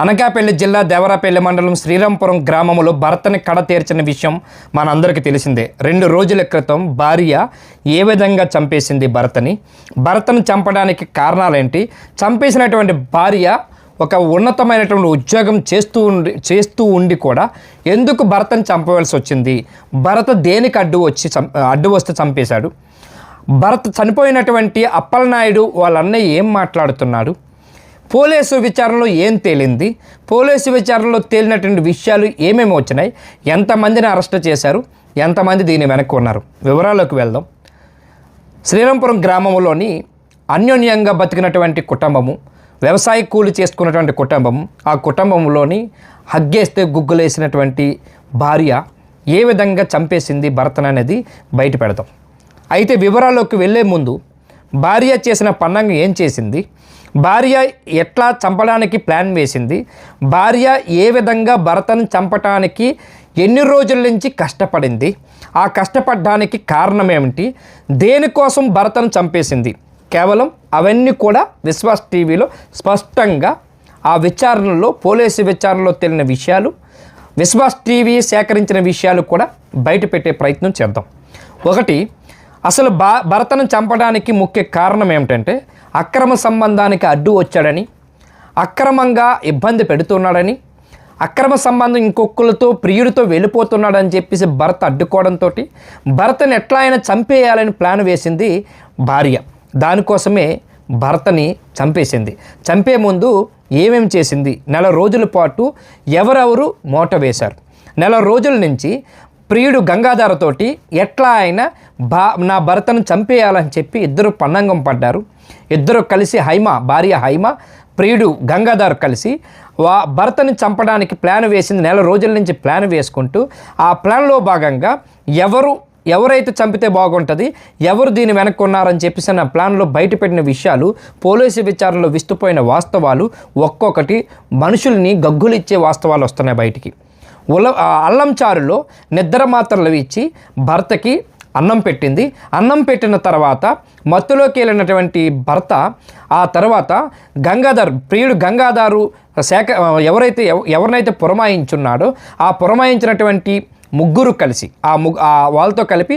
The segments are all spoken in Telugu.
అనకాపల్లి జిల్లా దేవరాపల్లి మండలం శ్రీరాంపురం గ్రామంలో భర్తని కడతీర్చిన విషయం మనందరికీ తెలిసిందే. 2 రోజుల క్రితం భార్య ఏ విధంగా చంపేసింది భర్తను చంపడానికి కారణాలేంటి, చంపేసినటువంటి భార్య ఒక ఉన్నతమైనటువంటి ఉద్యోగం చేస్తూ ఉండి కూడా ఎందుకు భర్తను చంపవలసి వచ్చింది, భర్త దేనికి అడ్డు వస్తే చంపేశాడు, భర్త చనిపోయినటువంటి అప్పలనాయుడు వాళ్ళ అన్నయ్య ఏం మాట్లాడుతున్నాడు, పోలీసు విచారణలో ఏం తేలింది, పోలీసు విచారణలో తేలినటువంటి విషయాలు ఏమేమి వచ్చినాయి, ఎంతమందిని అరెస్ట్ చేశారు, ఎంతమంది దీని వెనక్కి ఉన్నారు, వివరాల్లోకి వెళ్దాం. శ్రీరాంపురం గ్రామంలోని అన్యోన్యంగా బతికినటువంటి కుటుంబము, వ్యవసాయ కూలి చేసుకున్నటువంటి కుటుంబం, ఆ కుటుంబంలోని హగ్గేస్తే గుగ్గులేసినటువంటి భార్య ఏ విధంగా చంపేసింది భర్తను అనేది బయట పెడతాం. అయితే వివరాల్లోకి వెళ్ళే ముందు భార్య చేసిన పన్నంగా ఏం చేసింది, భార్య ఎట్లా చంపడానికి ప్లాన్ వేసింది, భార్య ఏ విధంగా భర్తను చంపటానికి ఎన్ని రోజుల నుంచి కష్టపడింది, ఆ కష్టపడడానికి కారణం ఏమిటి, దేనికోసం భర్తను చంపేసింది, కేవలం అవన్నీ కూడా విశ్వాస్ టీవీలో స్పష్టంగా ఆ విచారణలో, పోలీసు విచారణలో తెలిసిన విషయాలు, విశ్వాస్ టీవీ సేకరించిన విషయాలు కూడా బయట పెట్టే ప్రయత్నం చేద్దాం. ఒకటి, అసలు భర్తను చంపడానికి ముఖ్య కారణం ఏమిటంటే అక్రమ సంబంధానికి అడ్డు వచ్చాడని, అక్రమంగా ఇబ్బంది పెడుతున్నాడని, అక్రమ సంబంధం ఇంకొకరితో ప్రియుడితో వెళ్ళిపోతున్నాడని చెప్పేసి భర్త అడ్డుకోవడంతో భర్తను ఎట్లా అయినా చంపేయాలని ప్లాన్ వేసింది భార్య. దానికోసమే భర్తని చంపేసింది. చంపే ముందు ఏమేమి చేసింది, 4 రోజుల పాటు ఎవరెవరు మోట వేశారు, 4 రోజుల నుంచి ప్రియుడు గంగాధరతోటి ఎట్లా అయినా నా భర్తను చంపేయాలని చెప్పి ఇద్దరు పన్నంగం పడ్డారు. ఇద్దరు కలిసి భార్య హైమ, ప్రియుడు గంగాధర్ కలిసి భర్తని చంపడానికి ప్లాన్ వేసింది. 4 రోజుల నుంచి ప్లాన్ వేసుకుంటూ ఆ ప్లాన్లో భాగంగా ఎవరైతే చంపితే బాగుంటుంది, ఎవరు దీని వెనక్కి ఉన్నారని చెప్పేసి నా ప్లాన్లో బయటపెట్టిన విషయాలు, పోలీసు విచారణలో విస్తుపోయిన వాస్తవాలు, ఒక్కొక్కటి మనుషుల్ని గగ్గులిచ్చే వాస్తవాలు వస్తున్నాయి బయటికి. అల్లం చారులో నిద్ర మాత్రలు ఇచ్చి భర్తకి అన్నం పెట్టింది. అన్నం పెట్టిన తర్వాత మత్తులోకి వెళ్ళినటువంటి భర్త ఆ తర్వాత ప్రియుడు గంగాధరు ఎవరినైతే పురమాయించున్నాడో ఆ పురమాయించినటువంటి ముగ్గురు కలిసి వాళ్ళతో కలిపి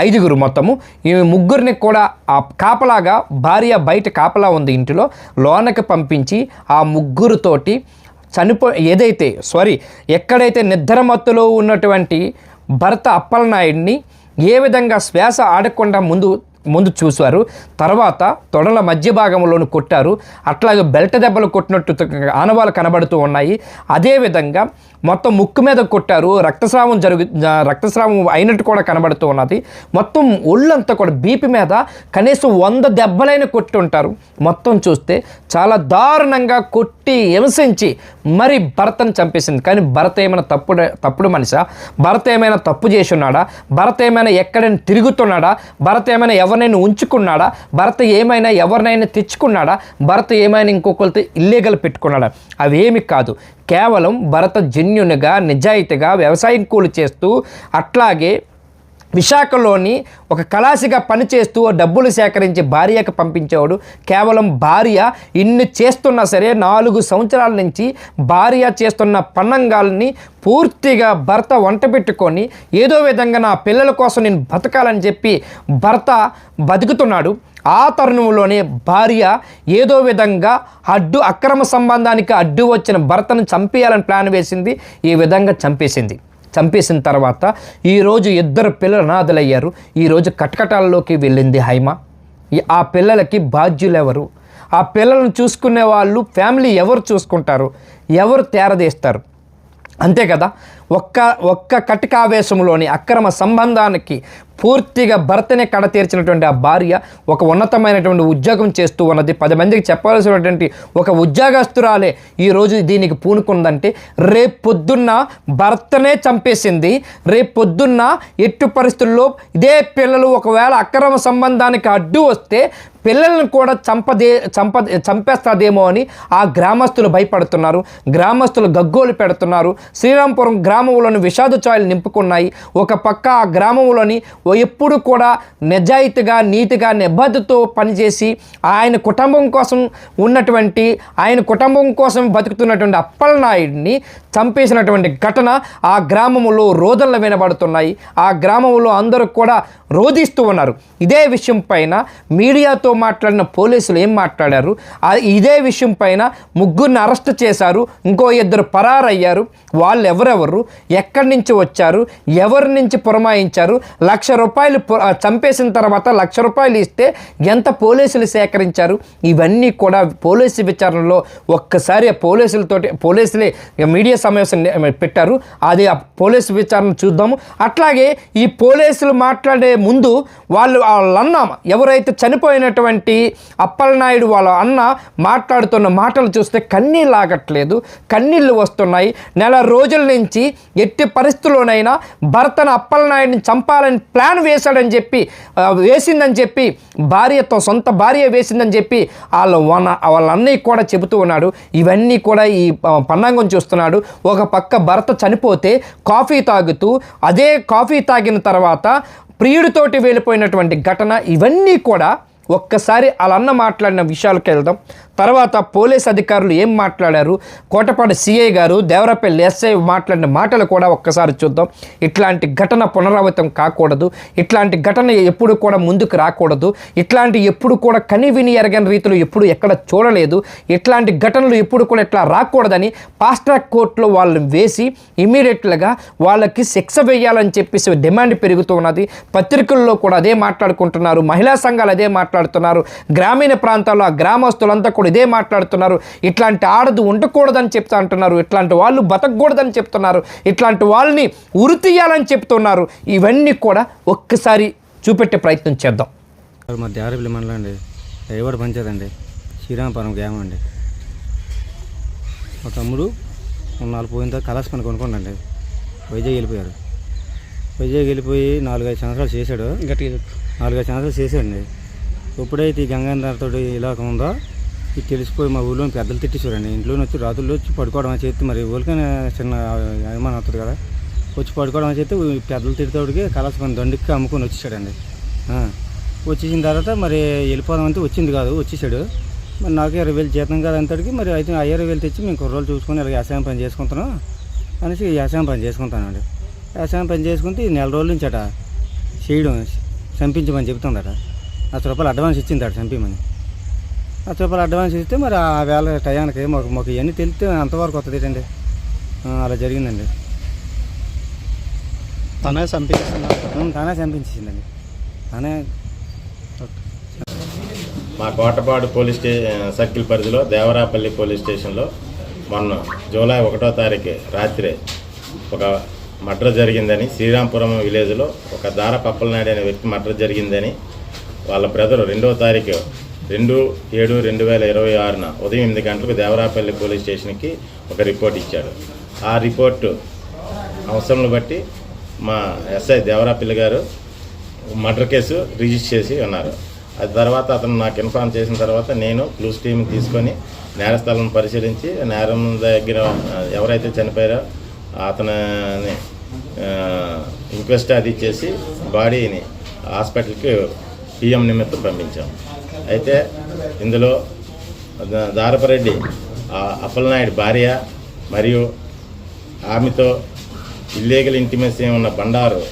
5గురు మొత్తము, ఈ ముగ్గురిని కూడా ఆ కాపలాగా భార్య బయట కాపలా ఉంది ఇంటిలో, లోనకి పంపించి ఆ ముగ్గురుతోటి ఎక్కడైతే నిద్రమత్తులో ఉన్నటువంటి భర్త అప్పలనాయుడిని ఏ విధంగా శ్వాస ఆడకుండా ముందు చూశారు, తర్వాత తొడల మధ్య భాగంలోని కొట్టారు, అట్లాగే బెల్ట్ దెబ్బలు కొట్టినట్టు ఆనవాళ్ళు కనబడుతూ ఉన్నాయి. అదేవిధంగా మొత్తం ముక్కు మీద కొట్టారు, రక్తస్రావం అయినట్టు కూడా కనబడుతూ ఉన్నది. మొత్తం ఒళ్ళంతా కూడా బీపీ మీద కనీసం 100 దెబ్బలైనా కొట్టి ఉంటారు. మొత్తం చూస్తే చాలా దారుణంగా కొట్టి హింసించి మరి భర్తను చంపేసింది. కానీ భర్త ఏమైనా తప్పుడు మనిషా, భర్త ఏమైనా తప్పు చేసి ఉన్నాడా, భర్త ఏమైనా ఎక్కడైనా తిరుగుతున్నాడా, భర్త ఏమైనా ఎవరినైనా ఉంచుకున్నాడా, భర్త ఏమైనా ఎవరినైనా తెచ్చుకున్నాడా, భర్త ఏమైనా ఇంకొకరితో ఇల్లీగల్ పెట్టుకున్నాడా, అవేమి కాదు. కేవలం భర్త జెన్యున్గా నిజాయితీగా వ్యవసాయం కూలి చేస్తూ, అట్లాగే విశాఖలోని ఒక కళాశిగా పనిచేస్తూ డబ్బులు సేకరించి భార్యకు పంపించేవాడు. కేవలం భార్య ఇన్ని చేస్తున్నా సరే 4 సంవత్సరాల నుంచి భార్య చేస్తున్న పన్నంగాల్ని పూర్తిగా భర్త వంట పెట్టుకొని ఏదో విధంగా నా పిల్లల కోసం నేను బతకాలని చెప్పి భర్త బతుకుతున్నాడు. ఆ తరుణంలోనే భార్య ఏదో విధంగా అక్రమ సంబంధానికి అడ్డు వచ్చిన భర్తను చంపేయాలని ప్లాన్ వేసింది. ఈ విధంగా చంపేసిన తర్వాత ఈరోజు 2 పిల్లలు అనాథలయ్యారు. ఈరోజు కటకటాల్లోకి వెళ్ళింది హైమ. ఆ పిల్లలకి బాధ్యులు ఎవరు, ఆ పిల్లలను చూసుకునే వాళ్ళు ఫ్యామిలీ ఎవరు చూసుకుంటారు, ఎవరు తేరదీస్తారు, అంతే కదా. ఒక్క కటికావేశంలోని అక్రమ సంబంధానికి పూర్తిగా భర్తనే కడతీర్చినటువంటి ఆ భార్య ఒక ఉన్నతమైనటువంటి ఉద్యోగం చేస్తూ ఉన్నది. 10 మందికి చెప్పాల్సినటువంటి ఒక ఉద్యోగస్తురాలే ఈరోజు దీనికి పూనుకుందంటే రేపొద్దున్న భర్తనే చంపేసింది. రేపొద్దున్న ఎట్టు పరిస్థితుల్లో ఇదే పిల్లలు ఒకవేళ అక్రమ సంబంధానికి అడ్డు వస్తే పిల్లలను కూడా చంపేస్తాదేమో అని ఆ గ్రామస్తులు భయపడుతున్నారు, గ్రామస్తులు గగ్గోలు పెడుతున్నారు. శ్రీరాంపురం గ్రామంలోని విషాద ఛాయలు నింపుకున్నాయి. ఒక పక్క ఆ గ్రామంలోని ఎప్పుడు కూడా నిజాయితీగా నీతిగా నిబద్ధతతో పనిచేసి ఆయన కుటుంబం కోసం ఆయన కుటుంబం కోసం బతుకుతున్నటువంటి అప్పలనాయుడిని చంపేసినటువంటి ఘటన ఆ గ్రామంలో రోదనలు వినబడుతున్నాయి. ఆ గ్రామంలో అందరూ కూడా రోధిస్తూ ఉన్నారు. ఇదే విషయం పైన మీడియాతో మాట్లాడిన పోలీసులు ఏం మాట్లాడారు, ఇదే విషయం పైన ముగ్గురిని అరెస్ట్ చేశారు, ఇంకో 2 పరారయ్యారు. వాళ్ళు ఎవరెవరు, ఎక్కడి నుంచి వచ్చారు, ఎవరి నుంచి పురమాయించారు, ₹1,00,000 చంపేసిన తర్వాత ₹1,00,000 ఇస్తే ఎంత పోలీసులు సేకరించారు, ఇవన్నీ కూడా పోలీసు విచారణలో ఒక్కసారి పోలీసులే మీడియా సమావేశం పెట్టారు. అది ఆ పోలీసు విచారణ చూద్దాము. అట్లాగే ఈ పోలీసులు మాట్లాడే ముందు వాళ్ళ అన్న ఎవరైతే చనిపోయినటువంటి అప్పలనాయుడు వాళ్ళ అన్న మాట్లాడుతున్న మాటలు చూస్తే కన్నీళ్ళు ఆగట్లేదు, కన్నీళ్ళు వస్తున్నాయి. నెల రోజుల నుంచి ఎట్టి పరిస్థితుల్లోనైనా భర్తను అప్పలనాయుడిని చంపాలని ప్లాన్ వేసిందని చెప్పి సొంత భార్య వేసిందని చెప్పి వాళ్ళ అన్నయ్య కూడా చెబుతూ ఉన్నాడు. ఇవన్నీ కూడా ఈ పన్నాంగం చూస్తున్నాడు. ఒక పక్క భర్త చనిపోతే కాఫీ తాగుతూ అదే కాఫీ తాగిన తర్వాత ప్రియుడితోటి వెళ్ళిపోయినటువంటి ఘటన, ఇవన్నీ కూడా ఒక్కసారి వాళ్ళన్న మాట్లాడిన విషయాలకు వెళ్దాం. తర్వాత పోలీస్ అధికారులు ఏం మాట్లాడారు, కోటపాడు సిఐ గారు, దేవరాపల్లి ఎస్ఐ మాట్లాడిన మాటలు కూడా ఒక్కసారి చూద్దాం. ఇట్లాంటి ఘటన పునరావృతం కాకూడదు, ఇట్లాంటి ఘటన ఎప్పుడు కూడా ముందుకు రాకూడదు, ఇట్లాంటి ఎప్పుడు కూడా కని విని ఎరగని రీతిలో ఎప్పుడు ఎక్కడ చూడలేదు, ఇట్లాంటి ఘటనలు ఎప్పుడు కూడా ఇట్లా రాకూడదని ఫాస్ట్ ట్రాక్ కోర్టులో వాళ్ళని వేసి ఇమీడియట్గా వాళ్ళకి శిక్ష వేయాలని చెప్పేసి డిమాండ్ పెరుగుతూ ఉన్నది. పత్రికల్లో కూడా అదే మాట్లాడుకుంటున్నారు, మహిళా సంఘాలు అదే మాట్లాడుతున్నారు, గ్రామీణ ప్రాంతాల్లో ఆ గ్రామస్తులంతా కూడా ఇదే మాట్లాడుతున్నారు. ఇట్లాంటి ఆడదు ఉండకూడదని చెప్తా అంటున్నారు, ఇట్లాంటి వాళ్ళు బతకూడదని చెప్తున్నారు, ఇట్లాంటి వాళ్ళని ఉరి తీయాలని చెప్తున్నారు. ఇవన్నీ కూడా ఒక్కసారి చూపెట్టే ప్రయత్నం చేద్దాం. మా దేవరపల్లి మండలం అండి, దయవాడ పంచాయతీ అండి, శ్రీరామపురం గ్రామం అండి. మా తమ్ముడు 4 పోయిన తర్వాత కళాస్ పని కొనుక్కోండి వైజాగ్ వెళ్ళిపోయారు. వైజాగ్ వెళ్ళిపోయి 4-5 సంవత్సరాలు చేశాడు, 4-5 సంవత్సరాలు చేశాడండి. ఎప్పుడైతే ఈ గంగాధరతో ఇలా ఉందో ఇది తెలిసిపోయి మా ఊళ్ళో పెద్దలు తిట్టేశారండి. ఇంట్లోనే వచ్చి రాత్రుల్లో వచ్చి పడుకోవడం అని చేస్తే మరి ఊరికైనా చిన్న అనుమానం అవుతుంది కదా, వచ్చి పడుకోవడం అని చేస్తే పెద్దలు తిట్టేవాడికి కళాస్ పని దండికి అమ్ముకొని వచ్చేసాడండి. వచ్చేసిన తర్వాత మరి వెళ్ళిపోదామంటే వచ్చింది కాదు, వచ్చేసాడు. మరి నాకు 20,000 జీతం కాదు అంతటికి మరి అయితే 20,000 తెచ్చి మేము కుర్రోళ్ళు చూసుకొని ఇలా వ్యవసాయం పని చేసుకుంటున్నాం అనేసి వ్యవసాయం పని చేసుకుంటానండి. వ్యవసాయం పని చేసుకుంటే 4 రోజుల నుంచి అట చేయడం చంపించమని చెబుతుందట. ₹1,00,000 అడ్వాన్స్ ఇచ్చిందట చంపిమని. ₹1,00,000 అడ్వాన్స్ ఇస్తే మరి ఆ వేళ టయానికి మాకు ఇవన్నీ తెలిస్తే అంతవరకు వస్తుంది ఏంటండి, అలా జరిగిందండి. తనే చంపించిందండి. తనే మా కోటపాడు పోలీస్ సర్కిల్ పరిధిలో దేవరాపల్లి పోలీస్ స్టేషన్లో మొన్న జూలై 1వ తారీఖు రాత్రి ఒక మర్డర్ జరిగిందని, శ్రీరాంపురం విలేజ్లో ఒక దారపు అప్పలనాయుడు అనే వ్యక్తి మర్డర్ జరిగిందని వాళ్ళ బ్రదరు 2వ తారీఖు 2/7/2026 ఉదయం 8 గంటలకు దేవరాపల్లి పోలీస్ స్టేషన్కి ఒక రిపోర్ట్ ఇచ్చాడు. ఆ రిపోర్టు అవసరం బట్టి మా ఎస్ఐ దేవరాపల్లి గారు మర్డర్ కేసు రిజిస్టర్ చేసి ఉన్నారు. అది తర్వాత అతను నాకు ఇన్ఫార్మ్ చేసిన తర్వాత నేను క్లూస్ టీమ్ తీసుకొని నేరస్థలాన్ని పరిశీలించి నేరం దగ్గర ఎవరైతే చనిపోయారో అతని ఇంక్వెస్ట్ అది చేసి బాడీని హాస్పిటల్కి పిఎం నిమిత్తం పంపించాం. అయితే ఇందులో దారపరెడ్డి అప్పలనాయుడు భార్య మరియు ఆమెతో ఇల్లీగల్ ఇంటిమసీ ఉన్న బండారు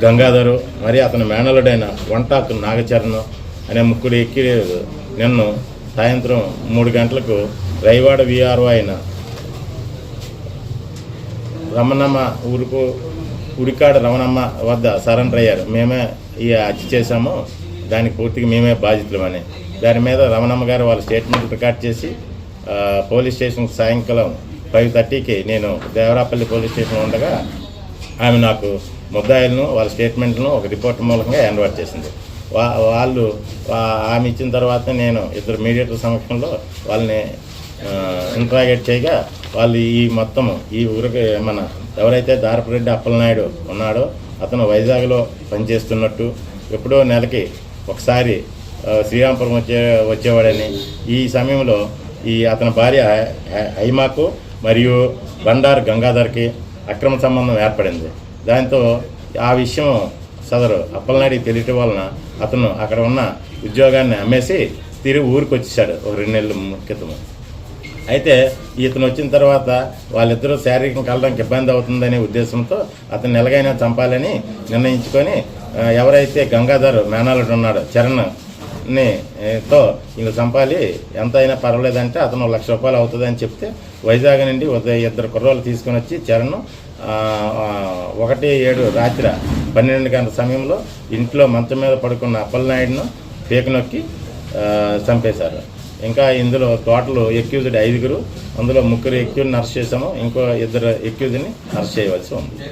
గంగాధరు మరి అతని మేనలుడైన వంటాకు నాగచరణం అనే ముగ్గురు ఎక్కి నిన్ను సాయంత్రం 3 గంటలకు రైవాడ విఆర్ఓ అయిన రమణమ్మ ఉడికాడ రమణమ్మ వద్ద సరెండర్ అయ్యారు. మేమే ఈ హత్య చేశాము, దానికి పూర్తిగా మేమే బాధితులమని. దాని మీద రమణమ్మ గారు వాళ్ళ స్టేట్మెంట్ రికార్డ్ చేసి పోలీస్ స్టేషన్కి సాయంకాలం 5:30కి నేను దేవరాపల్లి పోలీస్ స్టేషన్ ఉండగా ఆమె నాకు ముద్దాయిలను వాళ్ళ స్టేట్మెంట్ను ఒక రిపోర్ట్ మూలంగా హ్యాండ్ఓవర్ చేసింది. వాళ్ళు ఆమె ఇచ్చిన తర్వాత నేను 2 మీడియేటర్ సమక్షంలో వాళ్ళని ఇంట్రాగేట్ చేయగా వాళ్ళు ఈ మొత్తము ఈ ఊరికి ఎవరైతే దారపరెడ్డి అప్పలనాయుడు ఉన్నాడో అతను వైజాగ్లో పనిచేస్తున్నట్టు, ఎప్పుడో నెలకి ఒకసారి శ్రీరాంపురం వచ్చేవాడని, ఈ సమయంలో అతని భార్య హైమాకు మరియు బండారు గంగాధర్కి అక్రమ సంబంధం ఏర్పడింది. దాంతో ఆ విషయం సదరు అప్పలనాయుడికి తెలియటం వలన అతను అక్కడ ఉన్న ఉద్యోగాన్ని అమ్మేసి తిరిగి ఊరికి వచ్చేసాడు ఒక 2 నెలల క్రితం. అయితే ఇతను వచ్చిన తర్వాత వాళ్ళిద్దరూ శారీరకంగా కలడానికి ఇబ్బంది అవుతుందనే ఉద్దేశంతో అతను ఎలాగైనా చంపాలని నిర్ణయించుకొని ఎవరైతే గంగాధర్ మేనాలుడు ఉన్నాడో చరణ్ని తో ఇంక చంపాలి, ఎంత అయినా పర్వాలేదంటే అతను 1 లక్ష రూపాయలు అవుతుందని చెప్తే వైజాగ్ నుండి 2 కుర్రోళ్ళు తీసుకొని వచ్చి చరణ్ 1/7 రాత్రి 12 గంటల సమయంలో ఇంట్లో మంచం మీద పడుకున్న అప్పలనాయుడును పీక నొక్కి చంపేశారు. ఇంకా ఇందులో టోటల్ ఎక్యూజ్డ్ 5, అందులో 3 ఎక్యూజ్ని అరెస్ట్ చేశాము, ఇంకో 2 ఎక్యూజ్ని అరెస్ట్ చేయవలసి ఉంది.